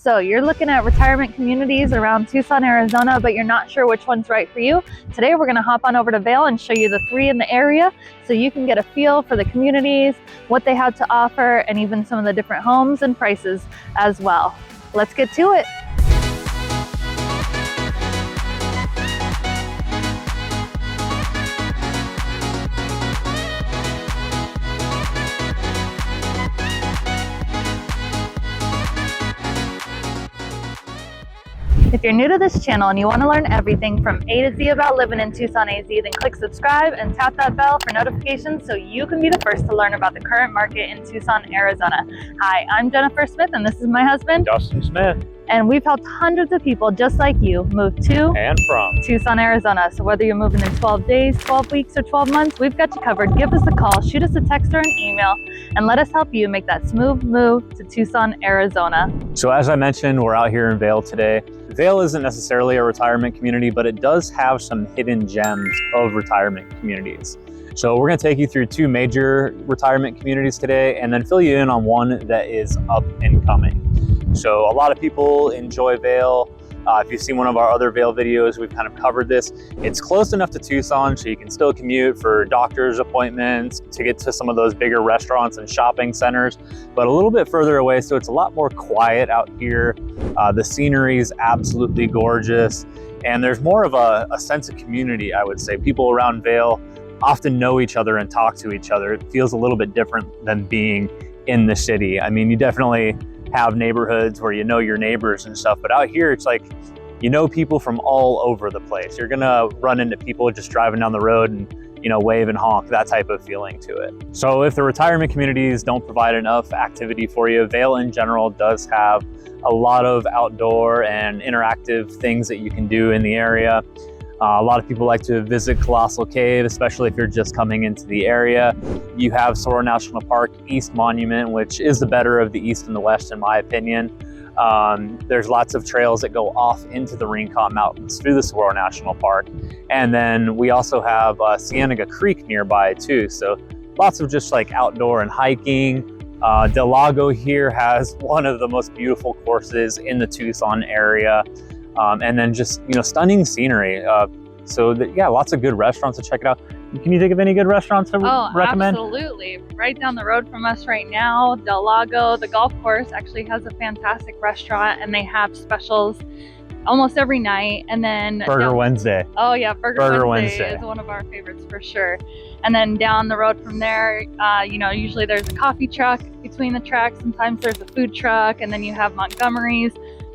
So you're looking at retirement communities around Tucson, Arizona, but you're not sure which one's right for you. Today we're gonna hop on over to Vail and show you the 3 in the area so you can get a feel for the communities, what they have to offer, and even some of the different homes and prices as well. Let's get to it. If you're new to this channel and you want to learn everything from A to Z about living in Tucson, AZ, then click subscribe and tap that bell for notifications so you can be the first to learn about the current market in Tucson, Arizona. Hi, I'm Jennifer Smith and this is my husband, Dustin Smith. And we've helped hundreds of people just like you move to and from Tucson, Arizona. So whether you're moving in 12 days, 12 weeks, or 12 months, we've got you covered. Give us a call, shoot us a text or an email, and let us help you make that smooth move to Tucson, Arizona. So as I mentioned, we're out here in Vail today. Vail isn't necessarily a retirement community, but it does have some hidden gems of retirement communities. So we're gonna take you through 2 major retirement communities today and then fill you in on one that is up and coming. So a lot of people enjoy Vail. If you've seen one of our other Vail videos, we've kind of covered this. It's close enough to Tucson so you can still commute for doctor's appointments, to get to some of those bigger restaurants and shopping centers, but a little bit further away, so it's a lot more quiet out here. The scenery is absolutely gorgeous, and there's more of a sense of community, I would say. People around Vail often know each other and talk to each other. It feels a little bit different than being in the city. I mean, you definitely have neighborhoods where you know your neighbors and stuff, but out here it's like you know people from all over the place. You're gonna run into people just driving down the road and, you know, wave and honk, that type of feeling to it. So if the retirement communities don't provide enough activity for you, Vail in general does have a lot of outdoor and interactive things that you can do in the area. A lot of people like to visit Colossal Cave, especially if you're just coming into the area. You have Sorrel National Park East Monument, which is the better of the East and the West in my opinion. There's lots of trails that go off into the Rincon Mountains through the Sorrel National Park. And then we also have Cienega Creek nearby too. So lots of just like outdoor and hiking. Del Lago here has one of the most beautiful courses in the Tucson area. And then just, you know, stunning scenery. Yeah, lots of good restaurants to check it out. Can you think of any good restaurants to recommend? Absolutely. Right down the road from us right now, Del Lago, the golf course, actually has a fantastic restaurant and they have specials almost every night. And then Burger Wednesday. Oh yeah, Burger Wednesday is one of our favorites for sure. And then down the road from there, you know, usually there's a coffee truck between the tracks. Sometimes there's a food truck, and then you have Montgomery's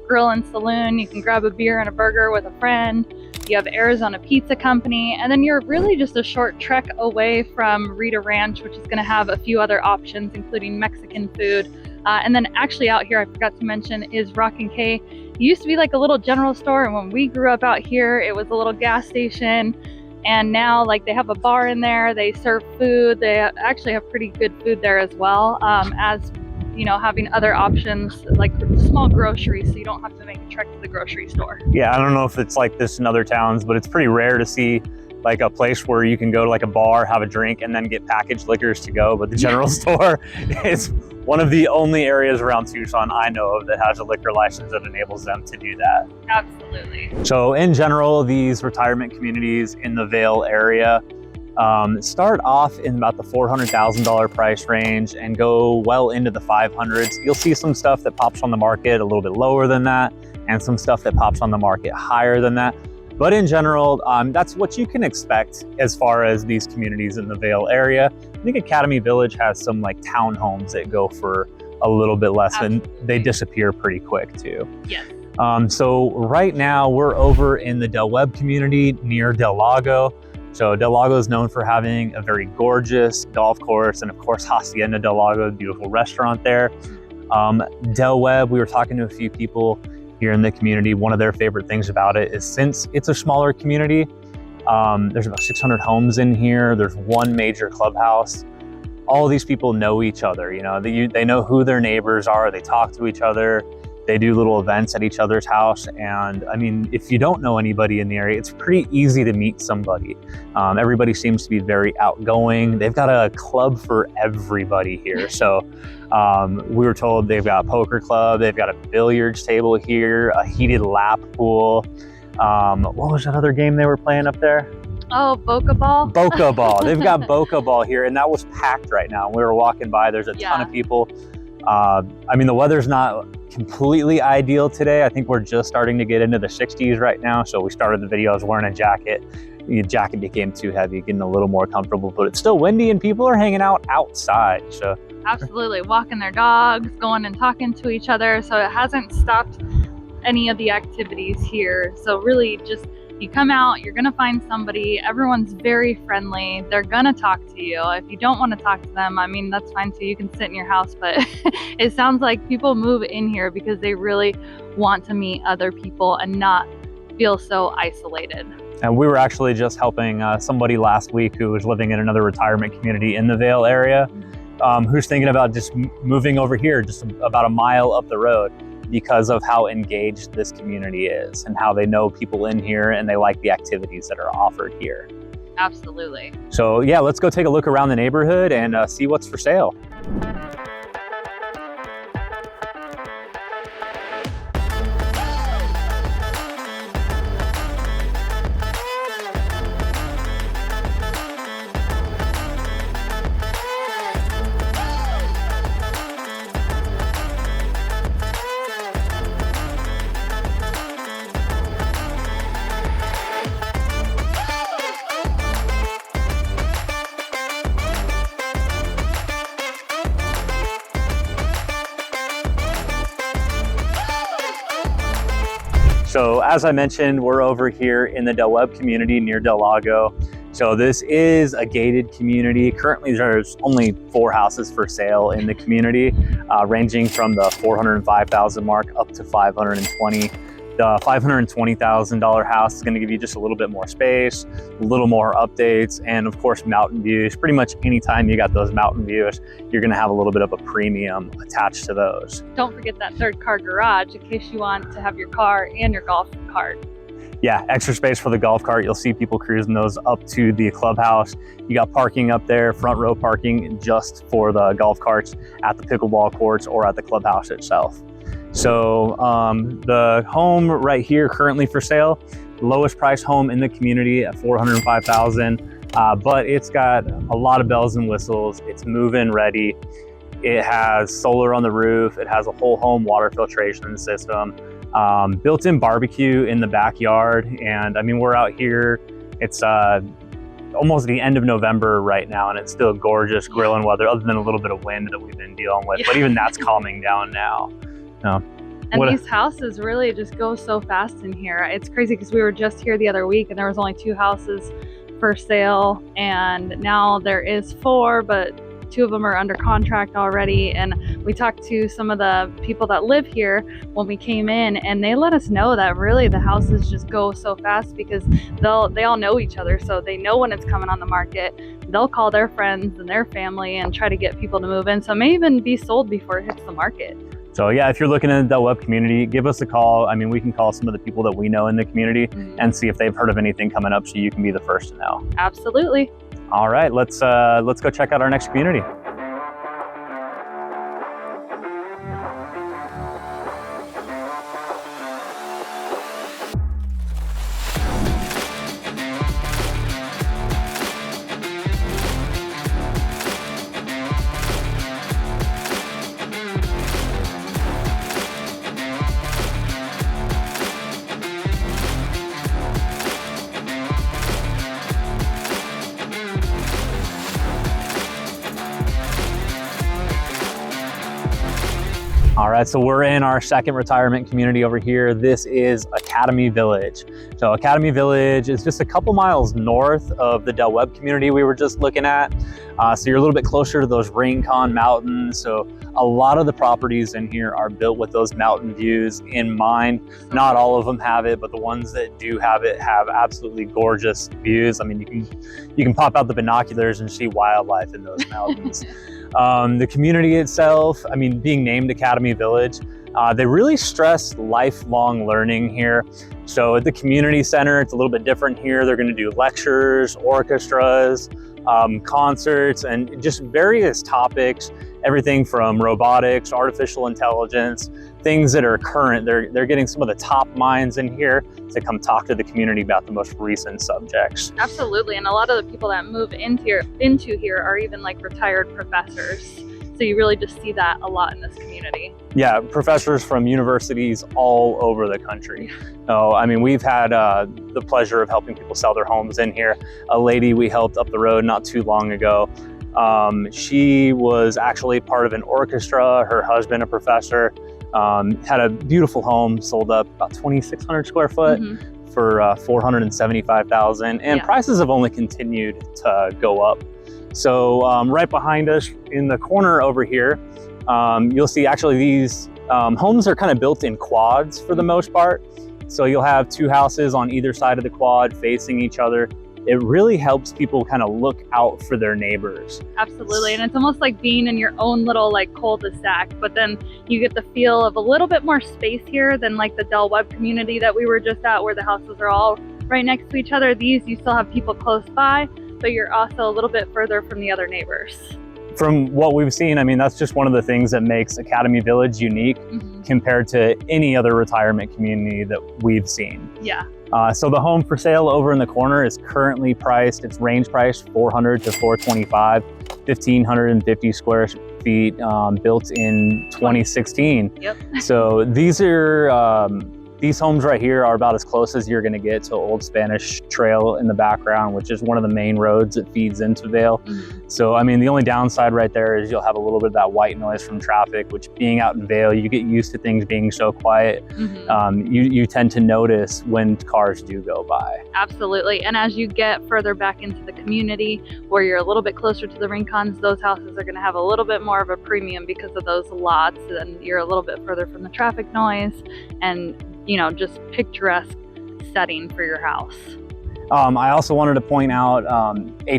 Grill and Saloon. You can grab a beer and a burger with a friend. You have Arizona Pizza Company, and then you're really just a short trek away from Rita Ranch, which is going to have a few other options, including Mexican food. And then actually out here, I forgot to mention, is Rock and K. It used to be like a little general store, and when we grew up out here, it was a little gas station. And now, like, they have a bar in there. They serve food. They actually have pretty good food there as well, as you know, having other options like small groceries, so you don't have to make a trek to the grocery store. Yeah, I don't know if it's like this in other towns, but it's pretty rare to see like a place where you can go to like a bar, have a drink, and then get packaged liquors to go. But the general store is one of the only areas around Tucson I know of that has a liquor license that enables them to do that. Absolutely. So in general, these retirement communities in the Vail area start off in about the $400,000 price range and go well into the 500s. You'll see some stuff that pops on the market a little bit lower than that, and some stuff that pops on the market higher than that. But in general, that's what you can expect as far as these communities in the Vail area. I think Academy Village has some like townhomes that go for a little bit less. Absolutely. And they disappear pretty quick too. Yes. So right now we're over in the Del Webb community near Del Lago. So Del Lago is known for having a very gorgeous golf course, and of course Hacienda Del Lago, a beautiful restaurant there. Del Webb, we were talking to a few people here in the community. One of their favorite things about it is, since it's a smaller community, there's about 600 homes in here. There's one major clubhouse. All these people know each other. You know, they know who their neighbors are. They talk to each other. They do little events at each other's house. And I mean, if you don't know anybody in the area, it's pretty easy to meet somebody. Everybody seems to be very outgoing. They've got a club for everybody here. So we were told they've got a poker club, they've got a billiards table here, a heated lap pool. What was that other game they were playing up there? Oh, Boca Ball? Boca Ball. They've got Boca Ball here, and that was packed right now. We were walking by, there's a ton of people. I mean, the weather's not completely ideal today. I think we're just starting to get into the 60s right now. So we started the video, I was wearing a jacket. The jacket became too heavy, getting a little more comfortable, but it's still windy and people are hanging out outside. So absolutely, walking their dogs, going and talking to each other. So it hasn't stopped any of the activities here. So really just, you come out, you're gonna find somebody. Everyone's very friendly. They're gonna talk to you. If you don't want to talk to them, I mean, that's fine too. You can sit in your house, but it sounds like people move in here because they really want to meet other people and not feel so isolated. And we were actually just helping somebody last week who was living in another retirement community in the Vail area, who's thinking about just moving over here, just about a mile up the road, because of how engaged this community is and how they know people in here and they like the activities that are offered here. Absolutely. So yeah, let's go take a look around the neighborhood and see what's for sale. So as I mentioned, we're over here in the Webb community near Del Lago. So this is a gated community. Currently there's only 4 houses for sale in the community, ranging from the $405,000 mark up to $520,000. The $520,000 house is going to give you just a little bit more space, a little more updates, and of course mountain views. Pretty much anytime you got those mountain views, you're going to have a little bit of a premium attached to those. Don't forget that 3rd car garage in case you want to have your car and your golf cart. Yeah, extra space for the golf cart. You'll see people cruising those up to the clubhouse. You got parking up there, front row parking just for the golf carts at the pickleball courts or at the clubhouse itself. So the home right here currently for sale, lowest price home in the community at $405,000, but it's got a lot of bells and whistles. It's move-in ready. It has solar on the roof. It has a whole home water filtration system, built-in barbecue in the backyard. And I mean, we're out here, it's almost the end of November right now, and it's still gorgeous grilling weather, other than a little bit of wind that we've been dealing with, but even that's calming down now. And these houses really just go so fast in here. It's crazy because we were just here the other week and there was only 2 houses for sale, and now there is 4, but 2 of them are under contract already. And we talked to some of the people that live here when we came in, and they let us know that really the houses just go so fast because they all know each other, so they know when it's coming on the market. They'll call their friends and their family and try to get people to move in, so it may even be sold before it hits the market. So yeah, if you're looking in the Webb community, give us a call. I mean, we can call some of the people that we know in the community and see if they've heard of anything coming up, so you can be the first to know. Absolutely. All right, let's go check out our next community. All right, so we're in our second retirement community over here. This is Academy Village. So Academy Village is just a couple miles north of the Webb community we were just looking at. So you're a little bit closer to those Rincon Mountains. So a lot of the properties in here are built with those mountain views in mind. Not all of them have it, but the ones that do have it have absolutely gorgeous views. I mean, you can pop out the binoculars and see wildlife in those mountains. The community itself, I mean, being named Academy Village, They really stress lifelong learning here. So at the community center, it's a little bit different here. They're going to do lectures, orchestras, concerts, and just various topics, everything from robotics, artificial intelligence, things that are current. They're getting some of the top minds in here to come talk to the community about the most recent subjects. Absolutely, and a lot of the people that move into here are even like retired professors. So you really just see that a lot in this community. Yeah, professors from universities all over the country. Oh, I mean, we've had the pleasure of helping people sell their homes in here. A lady we helped up the road not too long ago, she was actually part of an orchestra, her husband a professor, had a beautiful home, sold up about 2,600 square foot for $475,000, and prices have only continued to go up. So right behind us in the corner over here, you'll see actually these homes are kind of built in quads for the most part. So you'll have two houses on either side of the quad facing each other. It really helps people kind of look out for their neighbors. Absolutely, and it's almost like being in your own little like cul-de-sac, but then you get the feel of a little bit more space here than like the Webb community that we were just at, where the houses are all right next to each other. These, you still have people close by, but you're also a little bit further from the other neighbors. From what we've seen, I mean, that's just one of the things that makes Academy Village unique compared to any other retirement community that we've seen. Yeah. So the home for sale over in the corner is currently priced, it's range priced $400 to $425, 1,550 square feet, built in 2016. Yep. So these homes right here are about as close as you're going to get to Old Spanish Trail in the background, which is one of the main roads that feeds into Vail. So, I mean, the only downside right there is you'll have a little bit of that white noise from traffic, which being out in Vail, you get used to things being so quiet. You tend to notice when cars do go by. Absolutely. And as you get further back into the community, where you're a little bit closer to the Rincons, those houses are going to have a little bit more of a premium because of those lots, and you're a little bit further from the traffic noise and, you know, just picturesque setting for your house. I also wanted to point out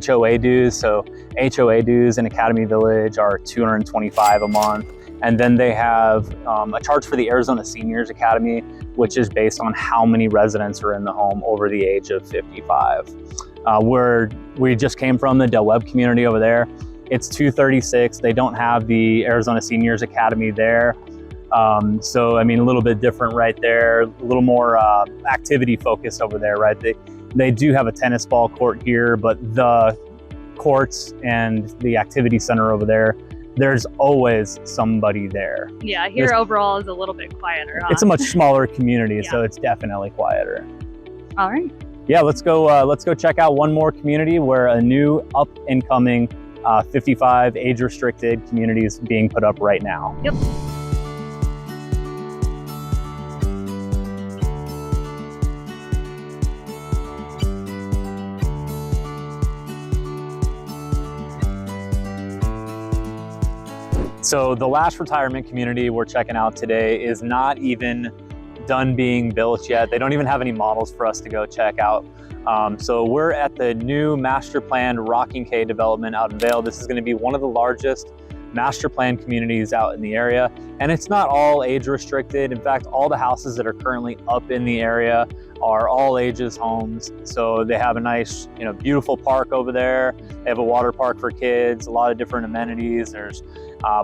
HOA dues. So HOA dues in Academy Village are $225 a month. And then they have a charge for the Arizona Seniors Academy, which is based on how many residents are in the home over the age of 55. Where we just came from, the Webb community over there, it's $236. They don't have the Arizona Seniors Academy there. So, I mean, a little bit different right there, a little more activity focused over there, right? They do have a tennis ball court here, but the courts and the activity center over there, there's always somebody there. Yeah, here overall is a little bit quieter. Huh? It's a much smaller community, so it's definitely quieter. All right. Yeah, let's go check out one more community where a new up and coming 55 age restricted community is being put up right now. Yep. So the last retirement community we're checking out today is not even done being built yet. They don't even have any models for us to go check out. So we're at the new master planned Rocking K development out in Vail. This is going to be one of the largest master planned communities out in the area. And it's not all age restricted. In fact, all the houses that are currently up in the area are all ages homes. So they have a nice, beautiful park over there. They have a water park for kids, a lot of different amenities. There's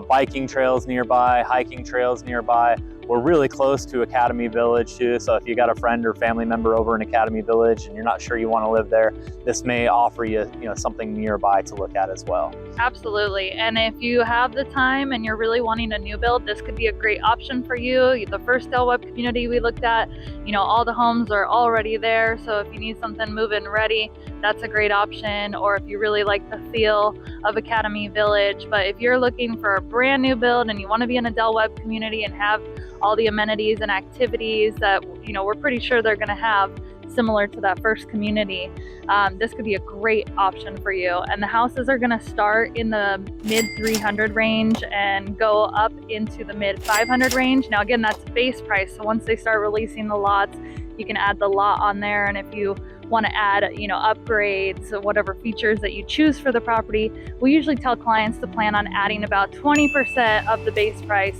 biking trails nearby, hiking trails nearby. We're really close to Academy Village too, so if you got a friend or family member over in Academy Village and you're not sure you want to live there, this may offer you, something nearby to look at as well. Absolutely, and if you have the time and you're really wanting a new build, this could be a great option for you. The first Webb community we looked at, all the homes are already there, so if you need something move-in ready, that's a great option, or if you really like the feel of Academy Village. But if you're looking for a brand new build and you want to be in a Webb community and have all the amenities and activities that we're pretty sure they're going to have similar to that first community, this could be a great option for you. And the houses are going to start in the mid 300 range and go up into the mid 500 range. Now again, that's base price, so once they start releasing the lots, you can add the lot on there, and if you want to add upgrades or whatever features that you choose for the property, we usually tell clients to plan on adding about 20% of the base price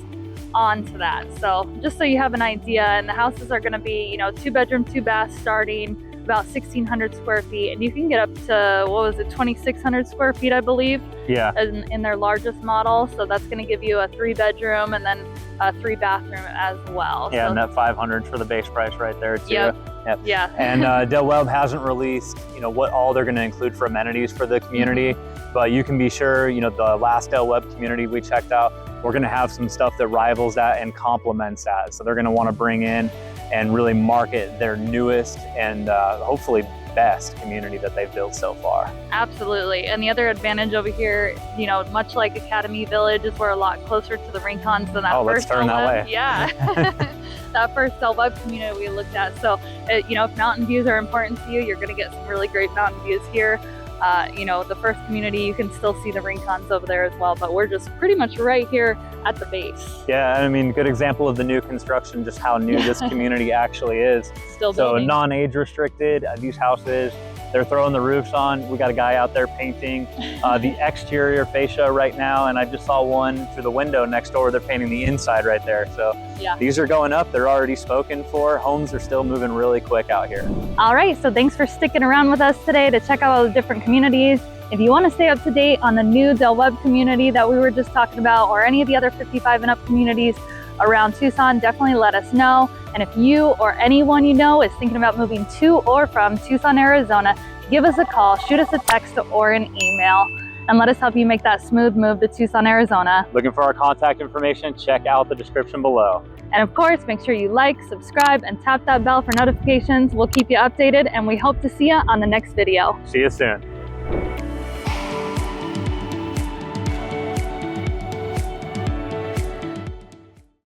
onto that. So just so you have an idea, and the houses are going to be, you know, 2-bedroom, 2-bath starting about 1,600 square feet, and you can get up to, what was it, 2,600 square feet, I believe. Yeah. In their largest model. So that's going to give you a 3-bedroom and then a 3-bathroom as well. Yeah, so, and that 500 for the base price right there too. Yep. Yeah. And Webb hasn't released, you know, what all they're going to include for amenities for the community, but you can be sure, you know, the last Webb community we checked out, we're going to have some stuff that rivals that and complements that. So they're going to want to bring in and really market their newest and hopefully best community that they've built so far. Absolutely. And the other advantage over here, you know, much like Academy Village, is we're a lot closer to the rincons than that let's turn that way. Yeah. That first Webb community we looked at. So, you know, if mountain views are important to you, you're going to get some really great mountain views here. You know, the first community, you can still see the rincons over there as well, but we're just pretty much right here at the base. Yeah, I mean, good example of the new construction, just how new this community actually is. Still building. So non-age restricted, these houses, they're throwing the roofs on. We got a guy out there painting the exterior fascia right now, and I just saw one through the window next door. They're painting the inside right there. So yeah, these are going up. They're already spoken for. Homes are still moving really quick out here. All right, so thanks for sticking around with us today to check out all the different communities. If you want to stay up to date on the new Webb community that we were just talking about, or any of the other 55 and up communities around Tucson, definitely let us know. And if you or anyone you know is thinking about moving to or from Tucson, Arizona, give us a call, shoot us a text or an email, and let us help you make that smooth move to Tucson, Arizona. Looking for our contact information? Check out the description below. And of course, make sure you like, subscribe, and tap that bell for notifications. We'll keep you updated, and we hope to see you on the next video. See you soon.